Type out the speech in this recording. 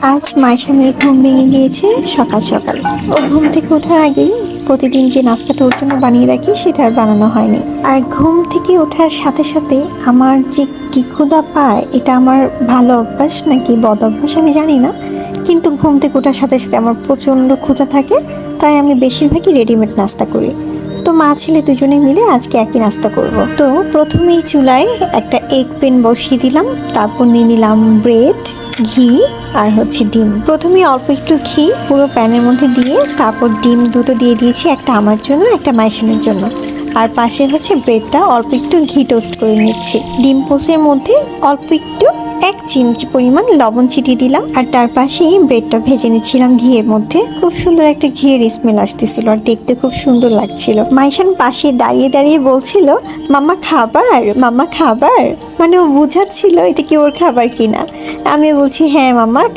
আজ মাইশানের ঘুম ভেঙে গিয়েছে সকাল সকাল। ও ঘুম থেকে ওঠার আগেই প্রতিদিন যে নাস্তাটা ওর জন্য বানিয়ে রাখি সেটা আর বানানো হয়নি। আর ঘুম থেকে ওঠার সাথে সাথে আমার যে কি ক্ষুধা পায়, এটা আমার ভালো অভ্যাস নাকি বদ অভ্যাস আমি জানি না, কিন্তু ঘুম থেকে ওঠার সাথে সাথে আমার প্রচণ্ড ক্ষুধা থাকে। তাই আমি বেশিরভাগই রেডিমেড নাস্তা করি। তো মা ছেলে দুজনে মিলে আজকে একই নাস্তা করব। তো প্রথমেই চুলায় একটা এগ পেন বসিয়ে দিলাম, তারপর নিয়ে নিলাম ব্রেড, ঘি আর ডিম। প্রথমে অল্প একটু ঘি পুরো প্যানের মধ্যে দিয়ে তারপর ডিম দুটো দিয়ে দিয়েছি, একটা আমার জন্য একটা মাইশানের জন্য। আর পাশে ব্রেডটা অল্প একটু ঘি টোস্ট করে নিচ্ছি। ডিম পোস্টের মধ্যে অল্প একটু 1 চিমটি পরিমাণ লবণ ছিটিয়ে দিলাম, আর তার পাশেই ব্রেডটা ভেজে নিচ্ছিলাম ঘিয়ের মধ্যে। খুব সুন্দর একটা ঘিয়ের স্মেল আসতেছিল আর দেখতে খুব সুন্দর লাগছিল। মাইশান পাশে দাঁড়িয়ে দাঁড়িয়ে বলছিল, মাম্মা খাবার, মাম্মা খাবার। মানে ও বুঝাচ্ছিল এটা কি ওর খাবার কিনা। আমি বলছি হ্যাঁ মাম্মা